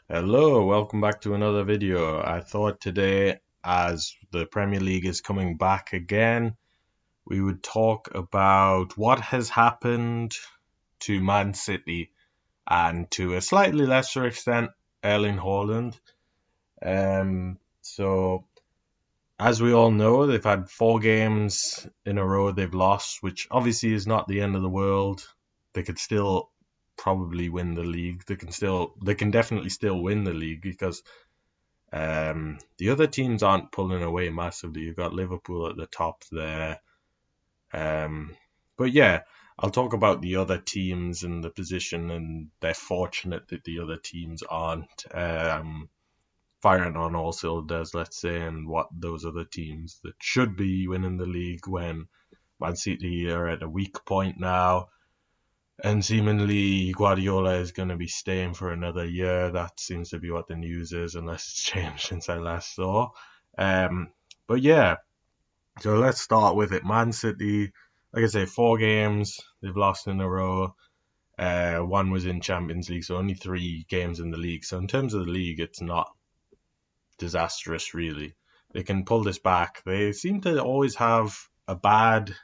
Hello, welcome back to another video. I thought today, as the Premier League is coming back again, we would talk about what has happened to Man City and to a slightly lesser extent, Erling Haaland. So, as we all know, they've had 4 games in a row they've lost, which obviously is not the end of the world. They could still probably win the league. They can definitely still win the league because the other teams aren't pulling away massively. You've got Liverpool at the top there. But yeah, I'll talk about the other teams and the position, and they're fortunate that the other teams aren't firing on all cylinders, let's say, and what those other teams that should be winning the league when Man City are at a weak point now. And seemingly Guardiola is going to be staying for another year. That seems to be what the news is, unless it's changed since I last saw. Um, but yeah, so let's start with it. Man City, like I say, 4 games they've lost in a row. One was in Champions League, so only 3 games in the league. So in terms of the league, it's not disastrous really. They can pull this back. They seem to always have a bad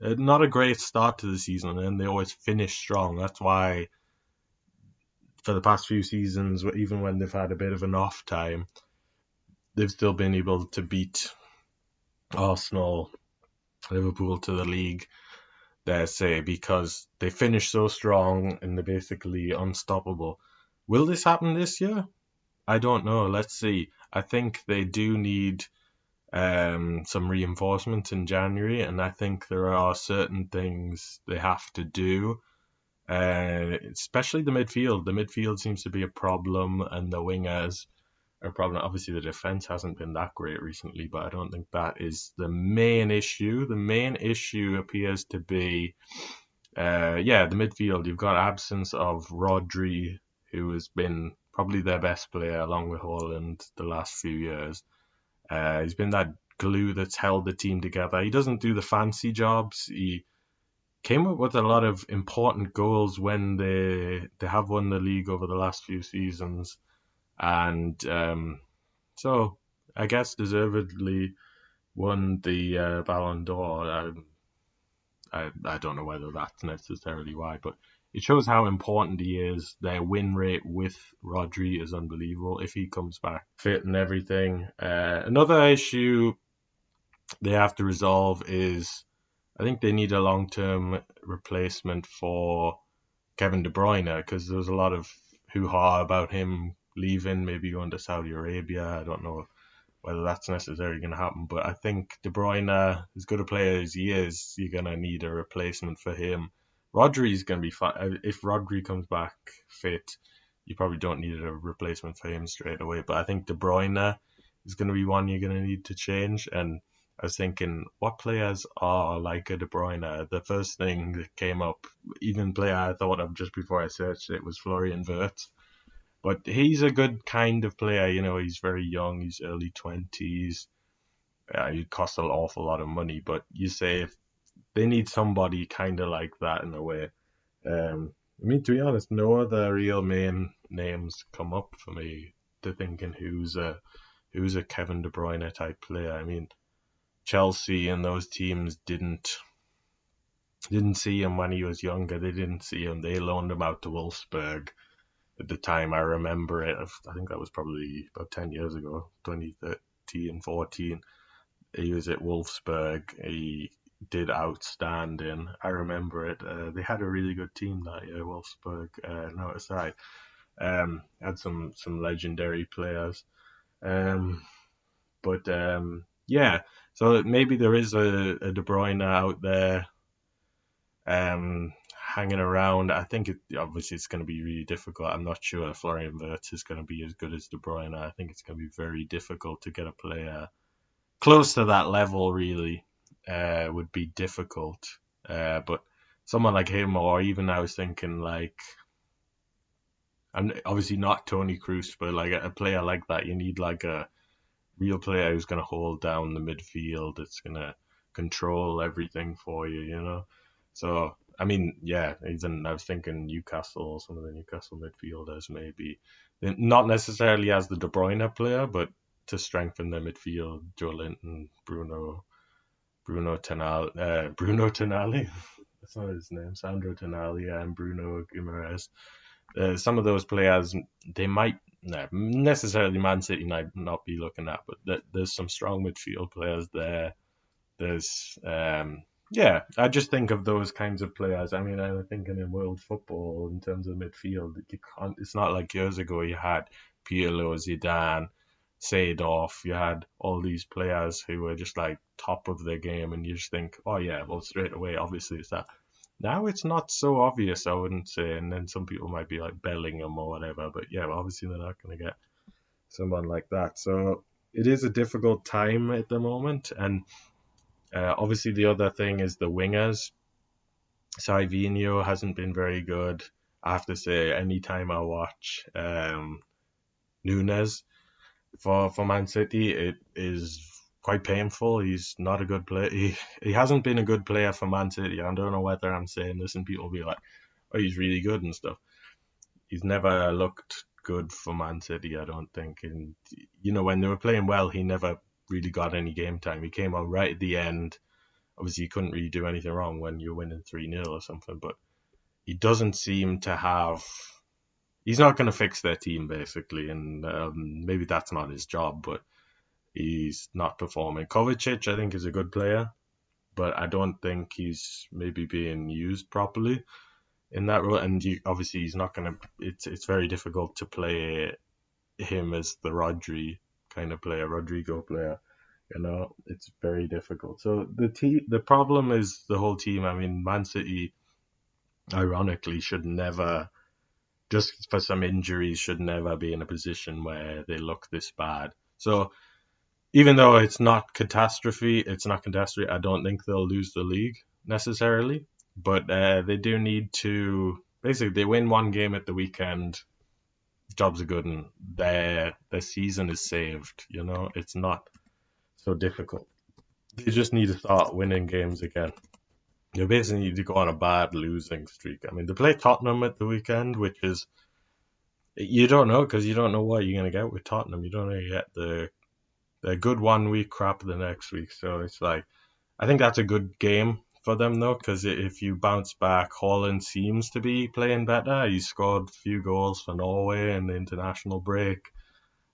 not a great start to the season, and they always finish strong. That's why for the past few seasons, even when they've had a bit of an off time, they've still been able to beat Arsenal, Liverpool to the league, dare say, because they finish so strong and they're basically unstoppable. Will this happen this year? I don't know. Let's see. I think they do need some reinforcement in January, and I think there are certain things they have to do. Especially the midfield. The midfield seems to be a problem, and the wingers are a problem. Obviously, the defense hasn't been that great recently, but I don't think that is the main issue. The main issue appears to be, the midfield. You've got absence of Rodri, who has been probably their best player along with Haaland the last few years. He's been that glue that's held the team together. He doesn't do the fancy jobs. He came up with a lot of important goals when they have won the league over the last few seasons, and so I guess deservedly won the Ballon d'Or. I don't know whether that's necessarily why, but it shows how important he is. Their win rate with Rodri is unbelievable if he comes back fit and everything. Another issue they have to resolve is I think they need a long term replacement for Kevin De Bruyne because there was a lot of hoo ha about him leaving, maybe going to Saudi Arabia. I don't know whether that's necessarily going to happen, but I think De Bruyne, as good a player as he is, you're going to need a replacement for him. Rodri's going to be fine. If Rodri comes back fit, you probably don't need a replacement for him straight away, but I think De Bruyne is going to be one you're going to need to change. And I was thinking, what players are like a De Bruyne? The first thing that came up, even player I thought of just before I searched it, was Florian Wirtz. But he's a good kind of player, he's very young, he's early 20s. He'd cost an awful lot of money, but you say if they need somebody kind of like that in a way. To be honest, no other real main names come up for me to thinking who's a Kevin De Bruyne type player. Chelsea and those teams didn't see him when he was younger. They didn't see him. They loaned him out to Wolfsburg at the time. I remember it. I think that was probably about 10 years ago, 2013, 14. He was at Wolfsburg. He did outstanding. I remember it. They had a really good team that year, Wolfsburg. No aside, had some legendary players. Um, but yeah, so maybe there is a De Bruyne out there hanging around. I think obviously it's going to be really difficult. I'm not sure Florian Wirtz is going to be as good as De Bruyne. I think it's going to be very difficult to get a player close to that level. Really, would be difficult. But someone like him, or even I was thinking like, I'm obviously not Tony Kroos, but like a player like that, you need like a real player who's going to hold down the midfield. It's going to control everything for you. So I mean, yeah, even I was thinking Newcastle, some of the Newcastle midfielders maybe. Not necessarily as the De Bruyne player, but to strengthen the midfield, Joe Linton, Bruno Tonali. That's not his name. Sandro Tonali and Bruno Guimaraes. Some of those players, they might necessarily Man City might not be looking at, but there's some strong midfield players there. There's yeah, I just think of those kinds of players. I mean, I'm thinking in world football in terms of midfield. You can't. It's not like years ago you had Pirlo, Zidane, Seedorf. You had all these players who were just like top of their game, and you just think, oh yeah, well straight away, obviously it's that. Now it's not so obvious, I wouldn't say. And then some people might be like Bellingham or whatever, but yeah, obviously they're not going to get someone like that. So it is a difficult time at the moment, and obviously, the other thing is the wingers. Savinho hasn't been very good. I have to say, anytime I watch Nunes for Man City, it is quite painful. He's not a good player. He hasn't been a good player for Man City. I don't know whether I'm saying this and people will be like, oh, he's really good and stuff. He's never looked good for Man City, I don't think. And, when they were playing well, he never really got any game time. He came on right at the end. Obviously, you couldn't really do anything wrong when you're winning 3-0 or something, but he doesn't seem to have. He's not going to fix their team, basically, and maybe that's not his job, but he's not performing. Kovacic, I think, is a good player, but I don't think he's maybe being used properly in that role, and obviously he's not going to. It's very difficult to play him as the Rodrigo player. It's very difficult. So the problem is the whole team. I mean, Man City, ironically, should never, just for some injuries, should never be in a position where they look this bad. So even though it's not catastrophe. I don't think they'll lose the league necessarily, but they do need to. Basically, they win one game at the weekend. Jobs are good, and their season is saved. It's not so difficult. They just need to start winning games again. You basically need to go on a bad losing streak. I mean, they play Tottenham at the weekend, which is you don't know because you don't know what you're gonna get with Tottenham. You don't know you get the good 1 week, crap the next week. So it's like I think that's a good game for them though, because if you bounce back, Haaland seems to be playing better. He scored a few goals for Norway in the international break.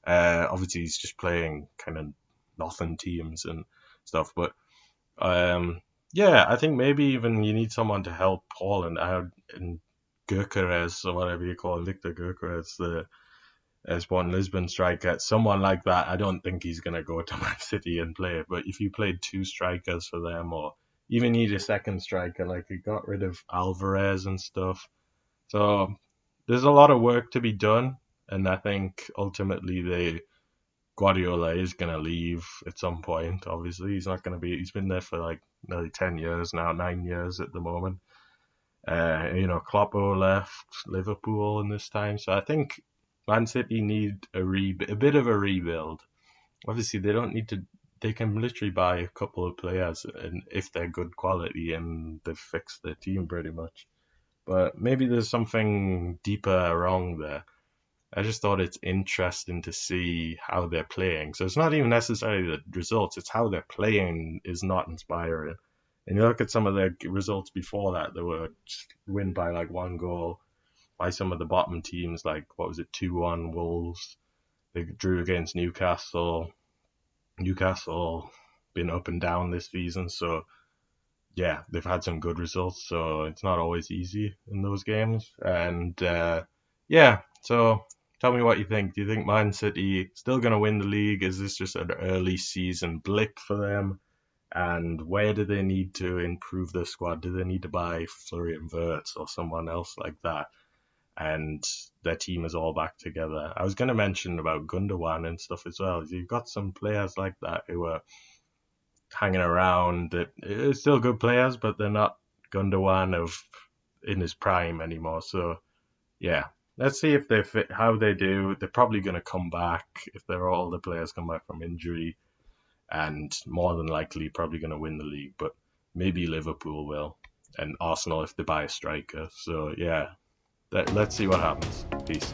Obviously, he's just playing kind of nothing teams and stuff, but yeah, I think maybe even you need someone to help Haaland out and Gyökeres or whatever you call him, Victor Gyökeres, the Sporting Lisbon striker, someone like that. I don't think he's gonna go to Man City and play, but if you played two strikers for them, or even need a second striker, like you got rid of Alvarez and stuff. So there's a lot of work to be done, and I think ultimately Guardiola is going to leave at some point. Obviously, he's not going to be. He's been there for like nearly 10 years now, 9 years at the moment. Kloppo left Liverpool in this time, so I think Man City need a bit of a rebuild. Obviously, they don't need to. They can literally buy a couple of players, and if they're good quality, and they've fixed their team pretty much. But maybe there's something deeper wrong there. I just thought it's interesting to see how they're playing. So it's not even necessarily the results, it's how they're playing is not inspiring. And you look at some of their results before that, they were just win by like one goal by some of the bottom teams, like what was it, 2-1 Wolves. They drew against Newcastle. Newcastle been up and down this season, so yeah, they've had some good results, so it's not always easy in those games. And yeah, so tell me what you think. Do you think Man City still going to win the league? Is this just an early season blip for them? And where do they need to improve their squad? Do they need to buy Florian Wirtz or someone else like that? And their team is all back together. I was going to mention about Gundogan and stuff as well. You've got some players like that who are hanging around that are still good players, but they're not Gundogan in his prime anymore. So yeah, let's see if they fit, how they do. They're probably going to come back if they're all the players come back from injury, and more than likely probably going to win the league. But maybe Liverpool will. and Arsenal if they buy a striker. So yeah, let's see what happens. Peace.